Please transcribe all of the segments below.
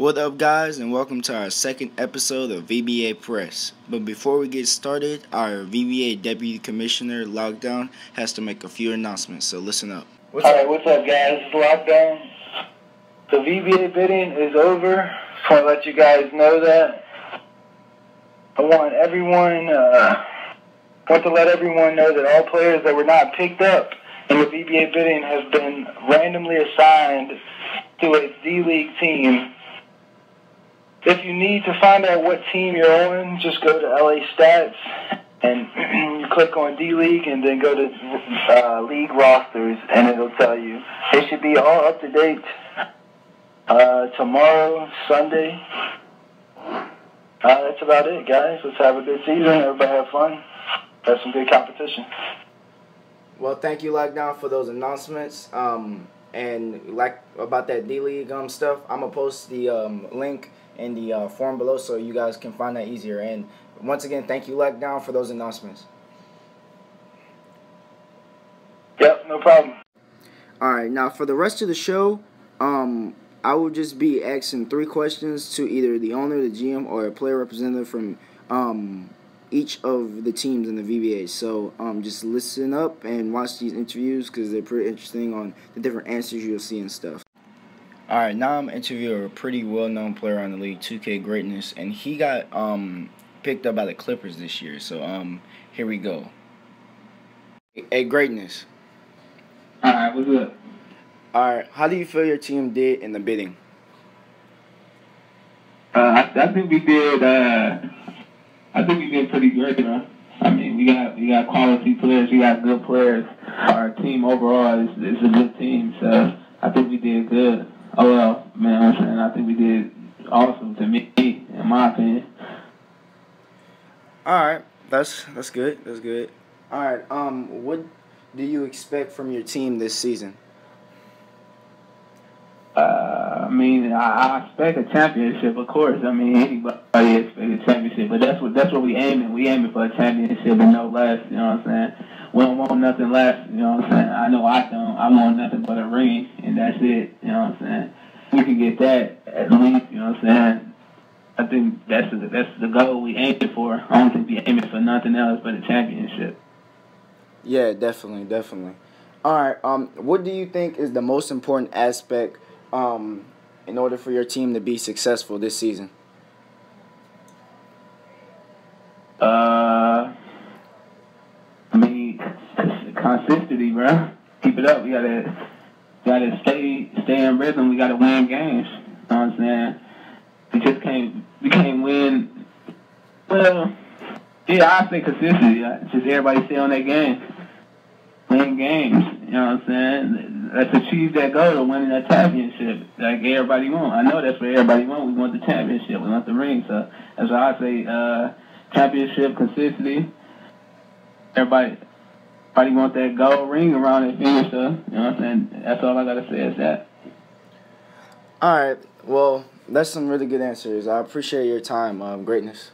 What up, guys, and welcome to our second episode of Vba Press. But before we get started, our VBA Deputy Commissioner, Lockdown, has to make a few announcements, so listen up. Alright, what's up, guys? It's Lockdown. The VBA bidding is over. Just want to let you guys know that. I want to let everyone know that all players that were not picked up in the VBA bidding have been randomly assigned to a D-League team. If you need to find out what team you're on, just go to LA Stats and you click on D-League and then go to league rosters and it'll tell you. They should be all up to date tomorrow, Sunday. That's about it, guys. Let's have a good season. Everybody have fun. Have some good competition. Well, thank you, Lockdown, for those announcements. And like about that D-League stuff, I'm going to post the link in the form below so you guys can find that easier. And once again, thank you, Lockdown, for those announcements. Yep, no problem. Alright, now for the rest of the show, I will just be asking 3 questions to either the owner, the GM, or a player representative from each of the teams in the VBA. So just listen up and watch these interviews because they're pretty interesting on the different answers you'll see and stuff. Alright, now I'm interviewing a pretty well-known player on the league, 2K Greatness, and he got picked up by the Clippers this year. So here we go. Hey, Greatness. Alright, what's up? Alright, how do you feel your team did in the bidding? I think we did. I think we did pretty good, bro. I mean, we got quality players. We got good players. Our team overall is a good team. So I think we did good. Oh well, man. I'm saying I think we did awesome to me, in my opinion. Alright, that's good. That's good. Alright, what do you expect from your team this season? I mean, I expect a championship, of course. I mean, anybody expects a championship, but that's what we aiming. We aiming for a championship and no less. You know what I'm saying? We don't want nothing less. You know what I'm saying? I know I don't. I want nothing but a ring, and that's it. You know what I'm saying? We can get that at least. You know what I'm saying? I think that's the goal we aiming for. I don't think we aiming for nothing else but a championship. Yeah, definitely. All right. What do you think is the most important aspect in order for your team to be successful this season? I mean, consistency, bro. Keep it up. We gotta stay in rhythm. We gotta win games. You know what I'm saying? We can't win. Well, yeah, I say consistency. Just everybody stay on their game. Win games. You know what I'm saying? Let's achieve that goal of winning that championship like everybody want. I know that's what everybody want. We want the championship. We want the ring. So that's why I say championship, consistency. Everybody want that gold ring around their finger. So, you know what I'm saying? That's all I got to say is that. All right. Well, that's some really good answers. I appreciate your time, Greatness.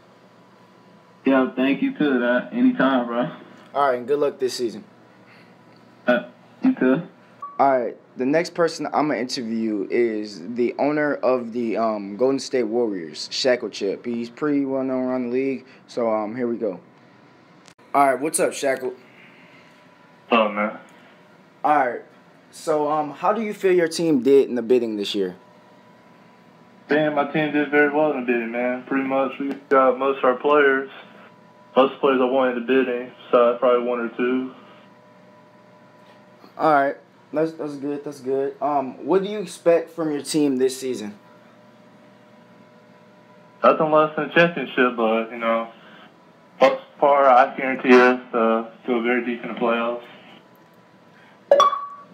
Yeah, thank you too. Anytime, bro. All right, and good luck this season. You too. All right, the next person I'm going to interview is the owner of the Golden State Warriors, Shackle Chip. He's pretty well known around the league, so here we go. All right, what's up, Shackle? Oh, man. All right, so how do you feel your team did in the bidding this year? Man, my team did very well in the bidding, man. Pretty much we got most of our players. Most players I wanted in the bidding, so probably 1 or 2. All right. That's good. That's good. What do you expect from your team this season? Nothing less than a championship, but most part I guarantee us to go very deep in the playoffs.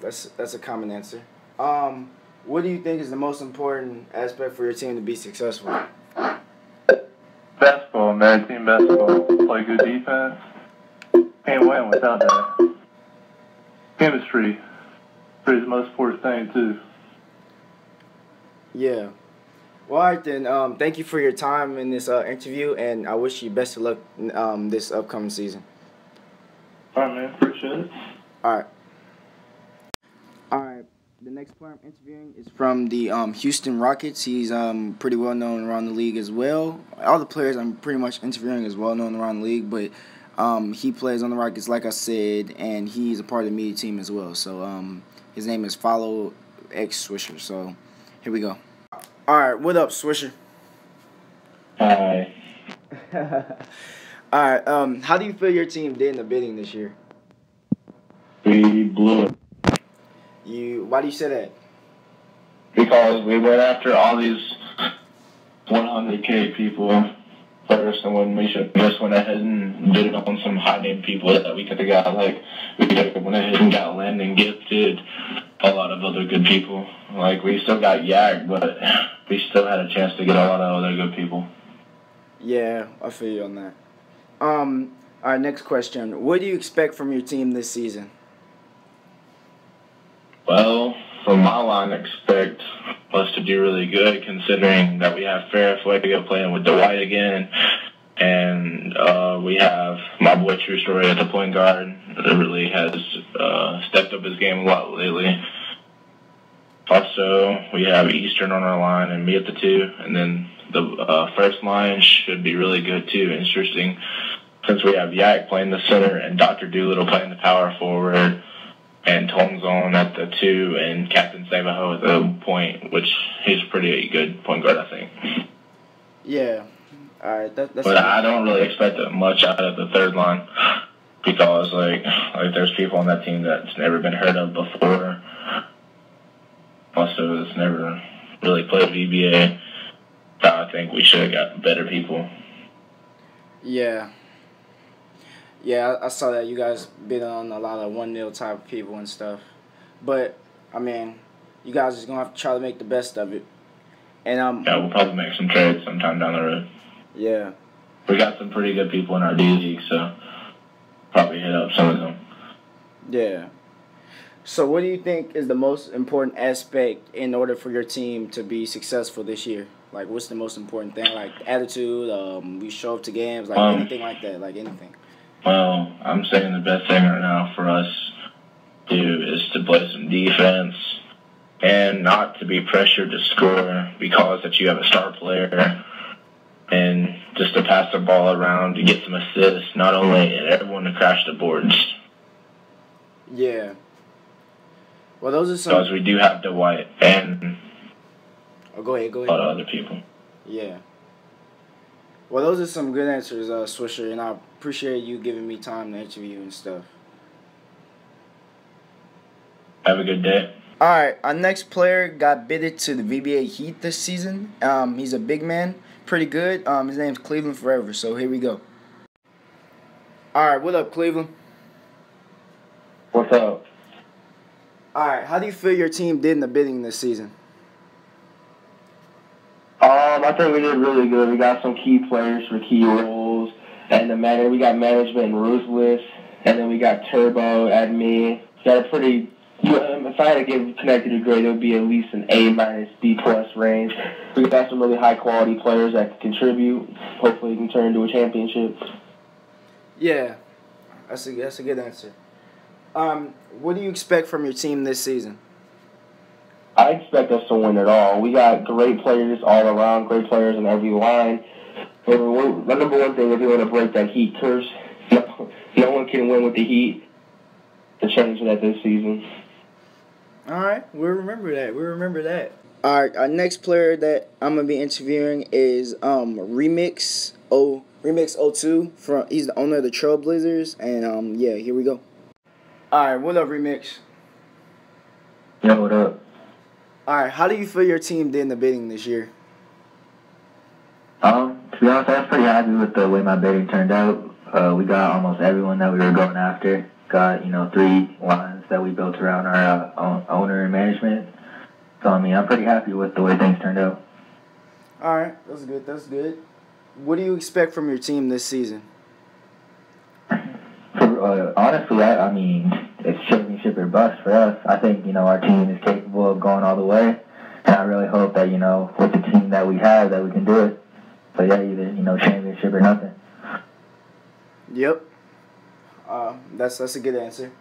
That's a common answer. What do you think is the most important aspect for your team to be successful? Basketball, man. Team basketball. Play good defense. Can't win without that. Chemistry. Is the most important thing too. Yeah. Well, all right then. Thank you for your time in this interview, and I wish you best of luck this upcoming season. All right, man. Appreciate it. All right. All right. The next player I'm interviewing is from the Houston Rockets. He's pretty well known around the league as well. All the players I'm pretty much interviewing is well known around the league, but he plays on the Rockets, like I said, and he's a part of the media team as well. So his name is Follow X Swisher. So here we go. All right, what up, Swisher? Hi. All right, how do you feel your team did in the bidding this year? We blew it Why do you say that? because we went after all these 100K people first, and when we should just went ahead and bid on some high-name people that we could have got. Like, we could have went ahead and got Landon Gifted, a lot of other good people. Like, we still got Yak, but we still had a chance to get a lot of other good people. Yeah, I feel you on that. All right, next question. What do you expect from your team this season? Well, from my line, expect us to do really good, considering that we have Fuego playing with Dwight again, and we have my boy True Story at the point guard that really has stepped up his game a lot lately. Also, we have Eastern on our line and me at the 2, and then the first line should be really good too. Interesting, since we have Yak playing the center and Dr. Doolittle playing the power forward, and Tongzon at the 2, and Captain Savaho at the point, which he's a pretty good point guard, I think. Yeah. All right. That's. But I don't really expect that much out of the third line because, like there's people on that team that's never been heard of before. Also, it's never really played VBA. So I think we should have got better people. Yeah. Yeah, I saw that you guys bid on a lot of 1-0 type of people and stuff. But, I mean, you guys are going to have to try to make the best of it. And Yeah, we'll probably make some trades sometime down the road. Yeah. We got some pretty good people in our D League, so probably hit up some of them. Yeah. So what do you think is the most important aspect in order for your team to be successful this year? Like, what's the most important thing? Like, attitude, we show up to games, like anything like that, like anything. Well, I'm saying the best thing right now for us to do is to play some defense and not to be pressured to score because that you have a star player, and just to pass the ball around to get some assists, not only and everyone to crash the boards. Yeah. Well, those are some. Because we do have Dwight and go ahead. a lot of other people. Yeah. Well, those are some good answers, Swisher, and I appreciate you giving me time to interview you and stuff. Have a good day. All right, our next player got bidded to the VBA Heat this season. He's a big man, pretty good. His name's Cleveland Forever, so here we go. All right, what up, Cleveland? What's up? All right, how do you feel your team did in the bidding this season? I think we did really good. We got some key players for key roles, and we got management and Ruthless, and then we got Turbo and me. Got a pretty. If I had to give Connected a grade, it would be at least an A- B+ range. We got some really high quality players that can contribute. Hopefully, we can turn into a championship. Yeah, that's a good answer. What do you expect from your team this season? I expect us to win it all. We got great players all around, great players in every line. The number one thing is we want to break that Heat curse. No one can win with the Heat. To change that this season. All right, we'll remember that. All right, our next player that I'm gonna be interviewing is Remix 02 he's the owner of the Trailblazers, and yeah, here we go. All right, what up, Remix? Yeah, what up? All right, how do you feel your team did in the bidding this year? To be honest, I was pretty happy with the way my bidding turned out. We got almost everyone that we were going after. Got, 3 lines that we built around our owner and management. So, I'm pretty happy with the way things turned out. All right, that's good. What do you expect from your team this season? Honestly, it's championship or bust for us. I think, our team is capable of going all the way. And I really hope that, with the team that we have, that we can do it. So, yeah, either, championship or nothing. Yep. That's a good answer.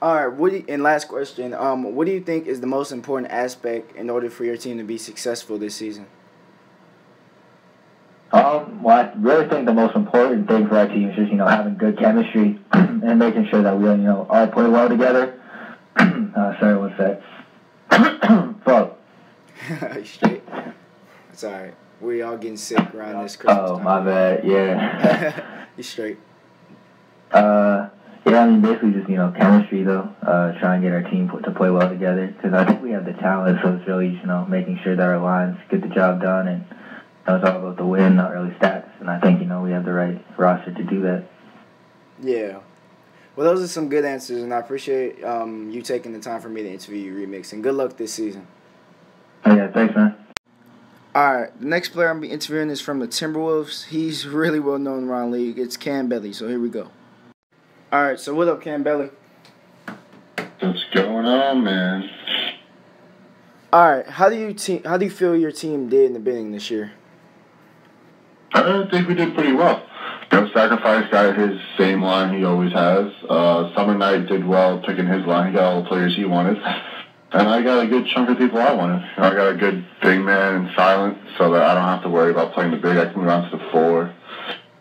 All right. And last question. What do you think is the most important aspect in order for your team to be successful this season? Well, I really think the most important thing for our team is just, having good chemistry and making sure that we, all play well together. Sorry, what's that? Fuck. You straight? It's all right. We all getting sick around this Christmas time. Oh, my bad. Yeah. You straight. Yeah, basically just, chemistry, though. Try and get our team to play well together. Because I think we have the talent, so it's really, making sure that our lines get the job done. And it's all about the win, not really stats. And I think, we have the right roster to do that. Yeah. Well, those are some good answers, and I appreciate you taking the time for me to interview you, Remix. And good luck this season. Oh, yeah, thanks, man. All right, the next player I'm be interviewing is from the Timberwolves. He's really well known around the league. It's Cam Belly, so here we go. All right, so what up, Cam Belly? What's going on, man? All right, how do you feel your team did in the bidding this year? I think we did pretty well. Sacrifice got his same line he always has. Summer Knight did well picking his line. He got all the players he wanted. And I got a good chunk of people I wanted. I got a good big man in Silent, so that I don't have to worry about playing the big. I can move on to the 4,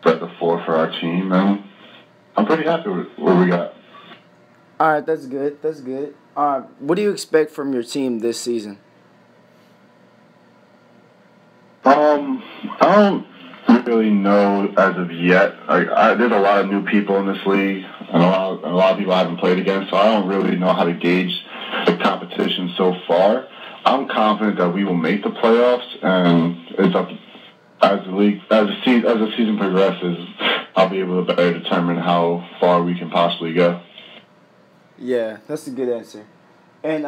set the 4 for our team, and I'm pretty happy with what we got. All right, that's good. That's good. What do you expect from your team this season? I don't really know as of yet. There's a lot of new people in this league, and a lot of people I haven't played against, so I don't really know how to gauge the competition so far. I'm confident that we will make the playoffs, and it's up as the season progresses. I'll be able to better determine how far we can possibly go. Yeah, that's a good answer. And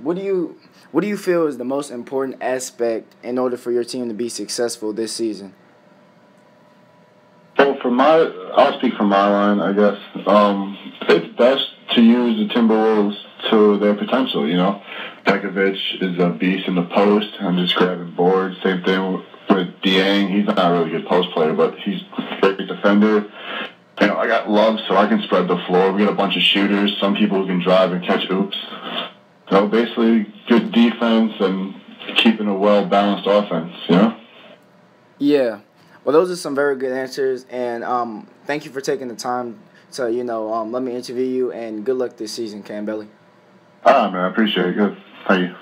what do you feel is the most important aspect in order for your team to be successful this season? Well, I'll speak for my line, I guess. It's best to use the Timberwolves to their potential, Pekovic is a beast in the post. I'm just grabbing boards. Same thing with Dieng. He's not a really good post player, but he's a great defender. I got Love, so I can spread the floor. We got a bunch of shooters, some people who can drive and catch oops. Basically good defense and keeping a well-balanced offense, Yeah. Well, those are some very good answers, and thank you for taking the time to, let me interview you, and good luck this season, Cam Belly. All right, man. I appreciate it. Good. Thank you.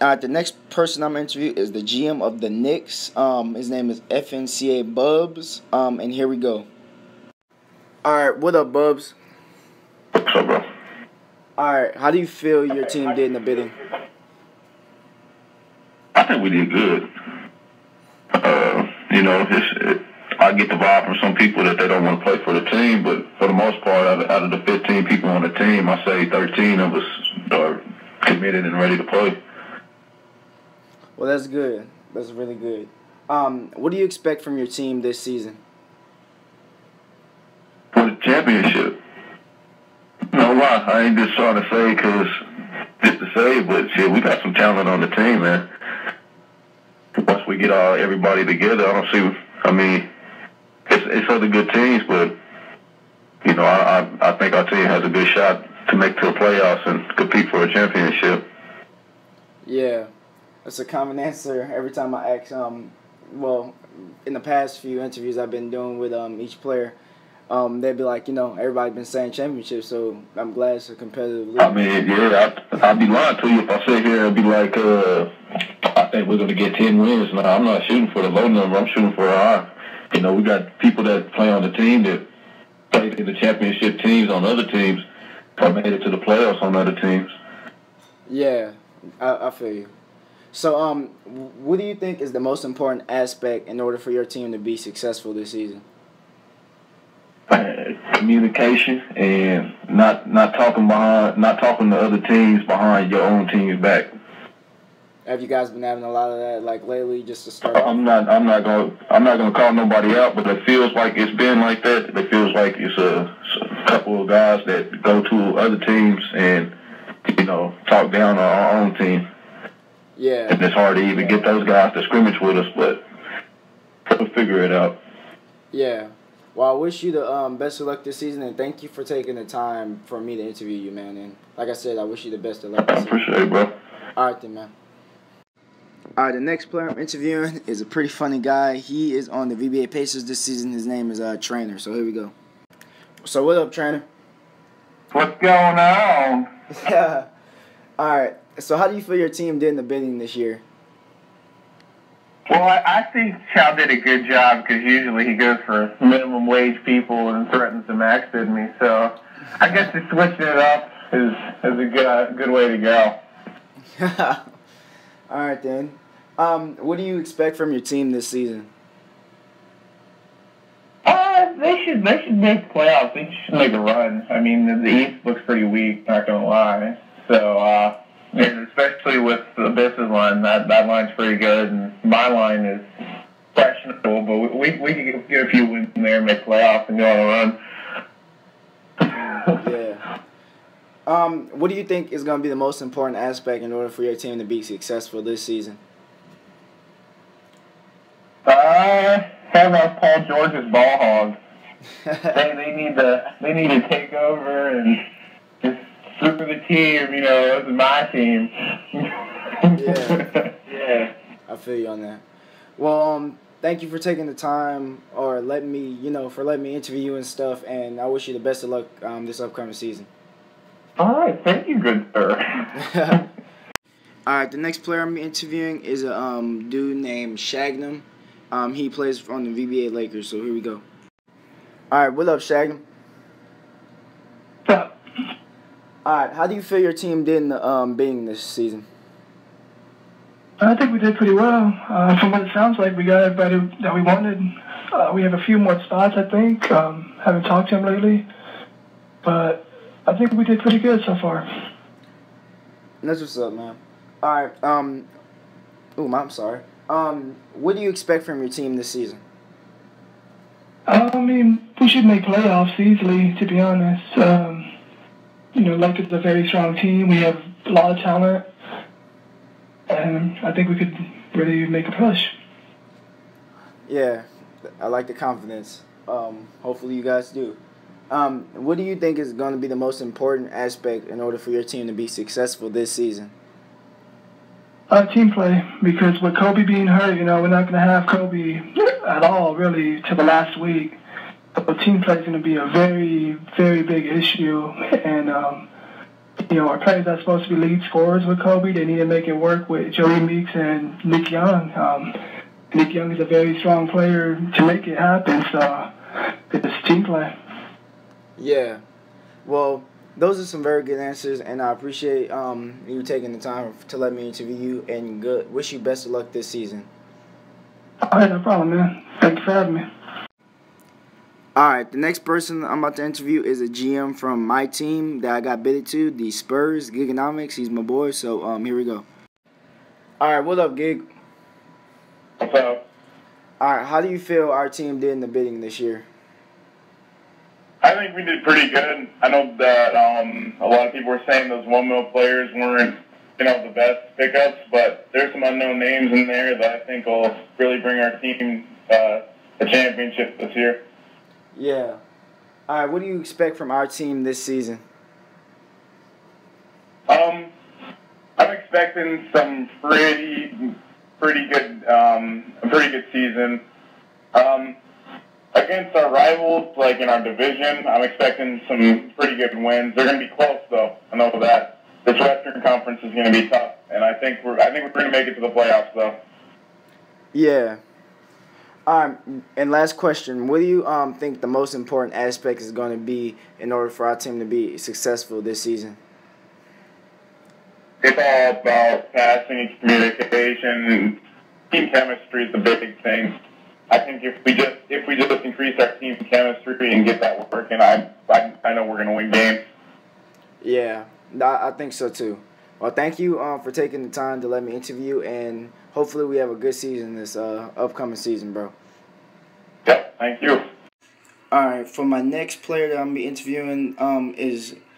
All right, the next person I'm going to interview is the GM of the Knicks. His name is FNCA Bubs, and here we go. All right, what up, Bubs? What's up, bro? All right, how do you feel your team did in the bidding? I think we did good. I get the vibe from some people that they don't want to play for the team, but for the most part, out of the 15 people on the team, I say 13 of us are committed and ready to play. Well, that's good. That's really good. What do you expect from your team this season? For the championship. No lie, I ain't just trying to say just to say, but shit, we got some talent on the team, man. Once we get everybody together, it's other good teams, but I think our team has a good shot to make to the playoffs and compete for a championship. Yeah, that's a common answer every time I ask. Well, in the past few interviews I've been doing with each player, they'd be like, everybody's been saying championship, so I'm glad it's a competitive league. I'd be lying to you if I sit here and be like, I think we're going to get 10 wins. No, I'm not shooting for the low number. I'm shooting for a high. We got people that play on the team that played in the championship teams on other teams or made it to the playoffs on other teams. Yeah, I feel you. So, what do you think is the most important aspect in order for your team to be successful this season? Communication and not talking to other teams behind your own team's back. Have you guys been having a lot of that, like lately, just to start? I'm not gonna call nobody out, but it feels like it's been like that. It feels like it's a couple of guys that go to other teams and talk down on our own team. Yeah. And it's hard to even get those guys to scrimmage with us, but we'll figure it out. Yeah. Well, I wish you the best of luck this season, and thank you for taking the time for me to interview you, man. And like I said, I wish you the best of luck this season. Appreciate it, bro. All right, then, man. All right, the next player I'm interviewing is a pretty funny guy. He is on the VBA Pacers this season. His name is Trainer. So here we go. So what up, Trainer? What's going on? Yeah. All right. So how do you feel your team did in the bidding this year? Well, I think Chow did a good job because usually he goes for minimum wage people and threatens to max bid me. So I guess just switching it up is a good way to go. All right, then. What do you expect from your team this season? They should make playoffs. They should make a run. I mean, the East looks pretty weak, not gonna lie. So, and especially with the Abysses line, that line's pretty good, and my line is questionable. But we can get a few wins in there, make playoffs, and go on a run. Yeah. What do you think is going to be the most important aspect in order for your team to be successful this season? Have our Paul George's ball hog. they need to take over and just super the team. You know, this is my team. Yeah. I feel you on that. Well, thank you for taking the time or letting me interview you and stuff. And I wish you the best of luck this upcoming season. All right, thank you, good sir. All right, the next player I'm interviewing is a dude named Shagnum. He plays on the VBA Lakers, so here we go. All right, what up, Shagnum? What's up? All right, how do you feel your team did in the bidding this season? I think we did pretty well. From what it sounds like, we got everybody that we wanted. We have a few more spots, I think. Haven't talked to him lately, but I think we did pretty good so far. That's what's up, man. All right. I'm sorry. What do you expect from your team this season? I mean, we should make playoffs easily, to be honest. Lakers is a very strong team. We have a lot of talent, and I think we could really make a push. Yeah, I like the confidence. Hopefully you guys do. What do you think is going to be the most important aspect in order for your team to be successful this season? Team play, because with Kobe being hurt, we're not going to have Kobe at all, really, till the last week. So team play is going to be a very, very big issue. And, our players are supposed to be lead scorers with Kobe. They need to make it work with Joey Meeks and Nick Young. Nick Young is a very strong player to make it happen, so it's team play. Yeah. Well, those are some very good answers, and I appreciate you taking the time to let me interview you, and wish you best of luck this season. All right, no problem, man. Thanks for having me. All right, the next person I'm about to interview is a GM from my team that I got bidded to, the Spurs, Gigonomics. He's my boy, so here we go. All right, what up, Gig? What's up? All right, how do you feel our team did in the bidding this year? I think we did pretty good. I know that a lot of people were saying those 1 mil players weren't, the best pickups, but there's some unknown names in there that I think will really bring our team a championship this year. Yeah. All right, what do you expect from our team this season? I'm expecting some pretty good season. Against our rivals, like in our division, I'm expecting some pretty good wins. They're going to be close, though. I know that. This Western Conference is going to be tough, and I think we're going to make it to the playoffs, though. Yeah. And last question: what do you think the most important aspect is going to be in order for our team to be successful this season? It's all about passing and communication. Team chemistry is the big thing. I think if we just increase our team chemistry and get that working, I know we're going to win games. Yeah, I think so too. Well, thank you for taking the time to let me interview, and hopefully we have a good season this upcoming season, bro. Yep, thank you. All right, for my next player that I'm going to be interviewing,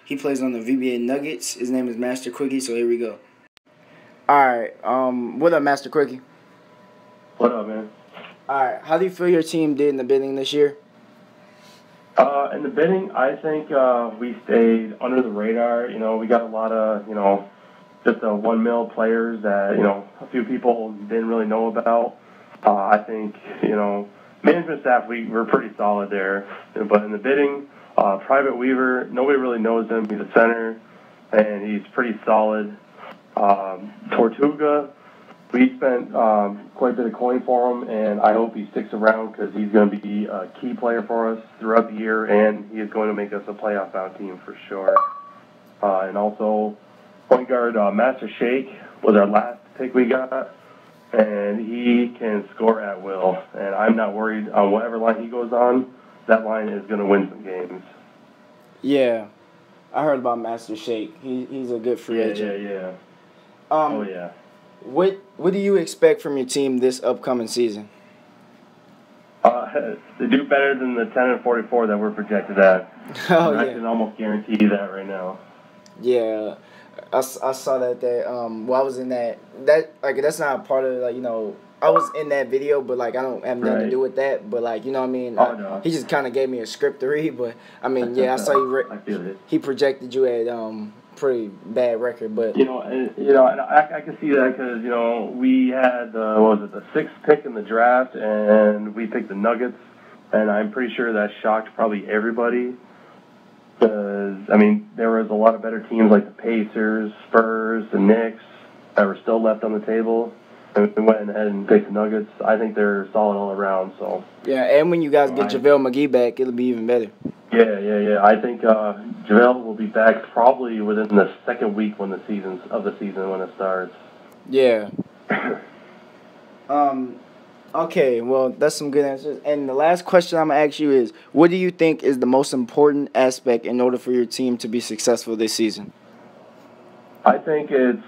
he plays on the VBA Nuggets. His name is Master Quickie, so here we go. All right, what up, Master Quickie? What up, man? All right, how do you feel your team did in the bidding this year? In the bidding, I think we stayed under the radar. We got a lot of, just 1 mil players that, a few people didn't really know about. I think, management staff, we're pretty solid there. But in the bidding, Private Weaver, nobody really knows him. He's a center, and he's pretty solid. Tortuga, we spent quite a bit of coin for him, and I hope he sticks around because he's going to be a key player for us throughout the year, and he is going to make us a playoff-bound team for sure. And also, point guard Master Shake was our last pick we got, and he can score at will. And I'm not worried on whatever line he goes on. That line is going to win some games. Yeah, I heard about Master Shake. He's a good free agent. Yeah. Oh yeah. What do you expect from your team this upcoming season? To do better than the 10-44 that we're projected at. Oh, I yeah. can almost guarantee that right now. Yeah, I saw that I was in that that's not a part of I was in that video, but I don't have nothing to do with that, but you know what I mean. Oh, no. He just kind of gave me a script to read, but I mean I saw you. I feel it. He projected you at pretty bad record, but and I can see that because we had the 6th pick in the draft, and we picked the Nuggets, and I'm pretty sure that shocked probably everybody. Because there was a lot of better teams like the Pacers, Spurs, the Knicks that were still left on the table, and we went ahead and picked the Nuggets. I think they're solid all around. So yeah, and when you guys get JaVale McGee back, it'll be even better. Yeah. I think JaVale will be back probably within the 2nd week when the season when it starts. Yeah. Okay, well, that's some good answers. And the last question I'm going to ask you is, what do you think is the most important aspect in order for your team to be successful this season? I think it's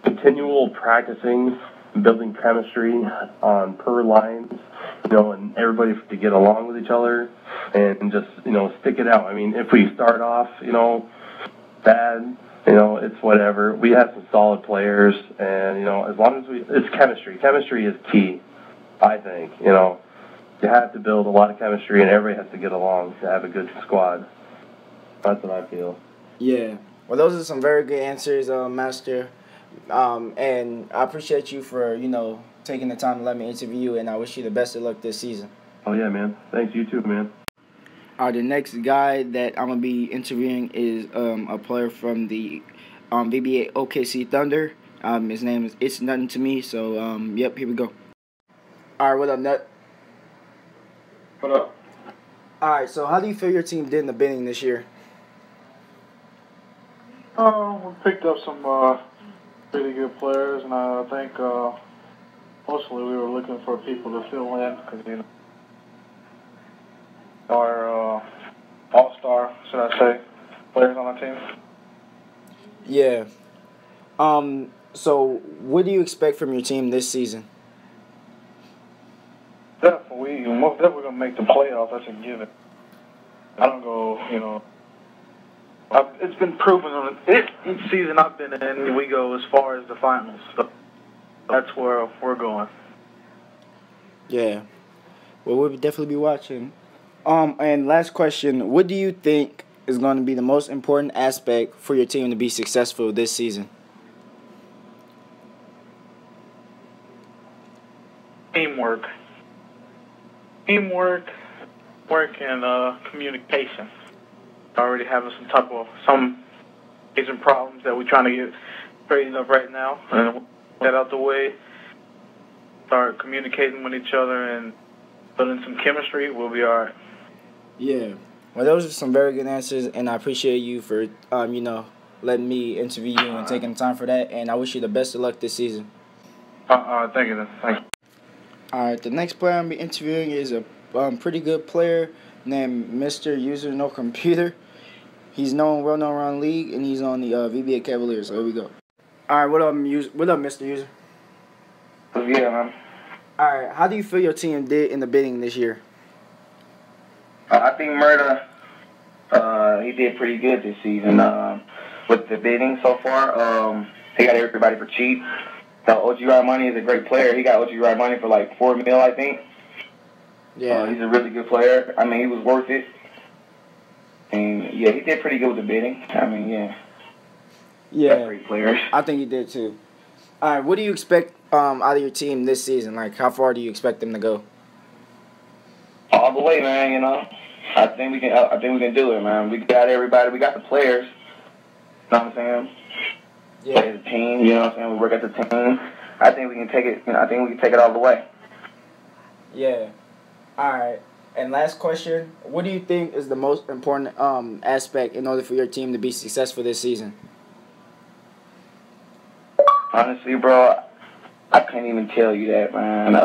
continual practicing, building chemistry on per lines, and everybody to get along with each other and just, stick it out. If we start off, bad, it's whatever. We have some solid players, and, as long as it's chemistry. Chemistry is key. I think, you have to build a lot of chemistry and everybody has to get along to have a good squad. That's what I feel. Yeah. Well, those are some very good answers, Master. And I appreciate you for, taking the time to let me interview you, and I wish you the best of luck this season. Oh, yeah, man. Thanks, you too, man. The next guy that I'm going to be interviewing is a player from the VBA OKC Thunder. His name is It's Nothing to Me, so, yep, here we go. All right, what up, Nut? What up? All right, so how do you feel your team did in the bidding this year? We picked up some really good players, and I think mostly we were looking for people to fill in because our all-star, should I say, players on our team. Yeah. So what do you expect from your team this season? Most definitely going to make the playoffs. That's a given. I don't go, it's been proven on each season I've been in, we go as far as the finals. So that's where we're going. Yeah. Well, we'll definitely be watching. And last question, what do you think is going to be the most important aspect for your team to be successful this season? Teamwork, and communication. Already having some major problems that we're trying to get straightened up right now, and get out the way. Start communicating with each other and building some chemistry. We'll be all right. Yeah. Well, those are some very good answers, and I appreciate you for letting me interview you and taking the time for that. And I wish you the best of luck this season. Thank you. Thank you. All right, the next player I'm be interviewing is a pretty good player named Mr. User No Computer. He's well known around the league, and he's on the VBA Cavaliers. So here we go. All right, what up, Mr. User? Yeah, man. All right, how do you feel your team did in the bidding this year? I think Murda, he did pretty good this season with the bidding so far. He got everybody for cheap. OG Ride Money is a great player. He got OG Ride Money for like $4 million, I think. Yeah. He's a really good player. He was worth it. And yeah, he did pretty good with the bidding. I mean, yeah. Yeah, Great players. I think he did too. All right, what do you expect out of your team this season? Like, how far do you expect them to go? All the way, man. You know, I think we can. I think we can do it, man. We got everybody. We got the players. You know what I'm saying? Yeah. Play as a team. You know what I'm saying? We work as a team. I think we can take it. You know, I think we can take it all the way. Yeah. All right. And last question: what do you think is the most important aspect in order for your team to be successful this season? Honestly, bro, I can't even tell you that, man.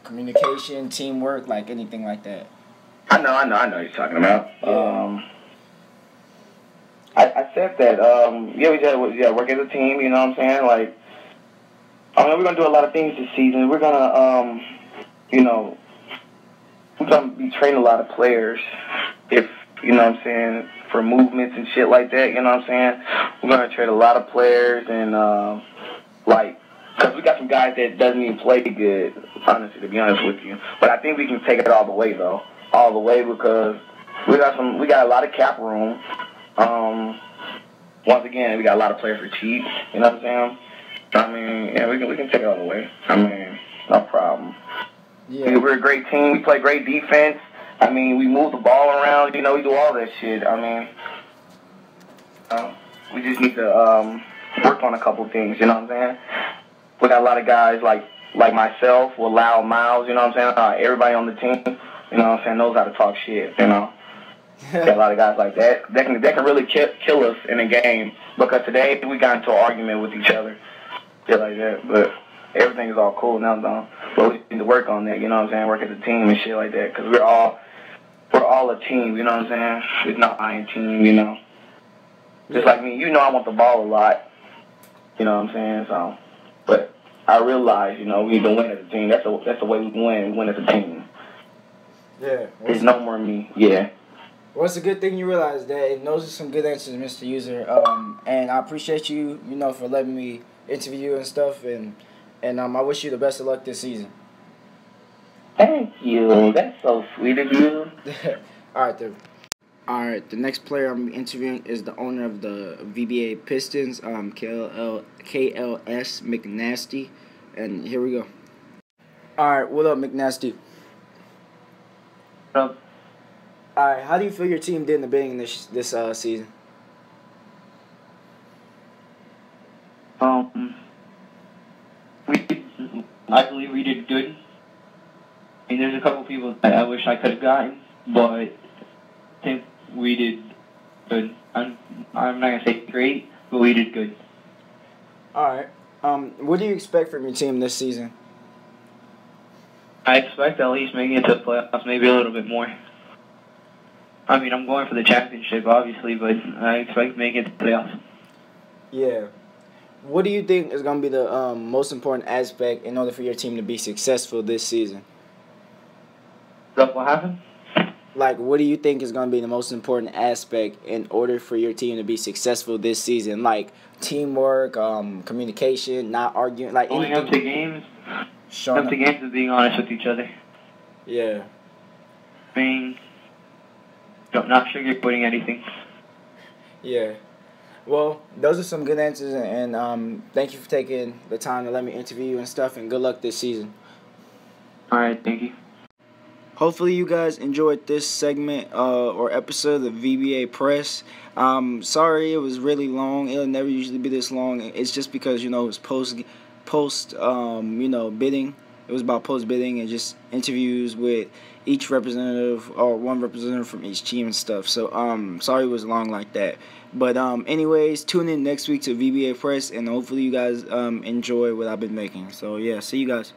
Communication, teamwork, like anything like that. I know what you're talking about. Yeah. I said that. Yeah, we gotta work as a team. You know what I'm saying? Like, I mean, we're gonna do a lot of things this season. We're gonna, you know, we're gonna be training a lot of players. If you know what I'm saying, for movements and shit like that. You know what I'm saying? We're gonna trade a lot of players and like. Because we got some guys that doesn't even play good, honestly, to be honest with you. But I think we can take it all the way, though. All the way, because we got a lot of cap room. Once again, we got a lot of players for cheap. You know what I'm saying? I mean, yeah, we can take it all the way. I mean, no problem. Yeah. We're a great team. We play great defense. I mean, we move the ball around. You know, we do all that shit. I mean, we just need to work on a couple things. You know what I'm saying? We got a lot of guys like myself with loud mouths, you know what I'm saying? Everybody on the team, you know what I'm saying, knows how to talk shit, you know? Got a lot of guys like that. They can really kill us in a game, because today we got into an argument with each other, shit like that. But everything is all cool now, though. But we need to work on that, you know what I'm saying? Work as a team and shit like that, because we're all a team, you know what I'm saying? It's not I and team, you know? Just like me, you know I want the ball a lot, you know what I'm saying? So, but I realize, you know, we need to win as a team. That's the way we win. We win as a team. Yeah. There's no more me. Yeah. Well, it's a good thing you realize that, and those are some good answers, Mr. User. And I appreciate you, you know, for letting me interview you and stuff, and I wish you the best of luck this season. Thank you. That's so sweet of you. All right, the next player I'm interviewing is the owner of the Vba Pistons, KLS McNasty, and here we go. All right, what up, McNasty? What up? All right, how do you feel your team did in the bidding this season? I believe we did good. I mean, there's a couple people that I wish I could have gotten, but I think we did good. I'm not gonna say great, but we did good. All right. What do you expect from your team this season? I expect at least making it to the playoffs, maybe a little bit more. I mean, I'm going for the championship, obviously, but I expect making it to the playoffs. Yeah. What do you think is going to be the most important aspect in order for your team to be successful this season? What happened? Like, what do you think is going to be the most important aspect in order for your team to be successful this season? Like, teamwork, communication, not arguing, like Going anything. up to games. Showing Up to games and being honest with each other. Yeah. Being not sugarcoating anything. Yeah. Well, those are some good answers, and thank you for taking the time to let me interview you and stuff, and good luck this season. All right, thank you. Hopefully you guys enjoyed this segment or episode of Vba Press. Sorry it was really long. It'll never usually be this long. It's just because, you know, it was post bidding. It was about post bidding and just interviews with each representative or one representative from each team and stuff. So sorry it was long like that. But anyways, tune in next week to VBA Press, and hopefully you guys enjoy what I've been making. So yeah, see you guys.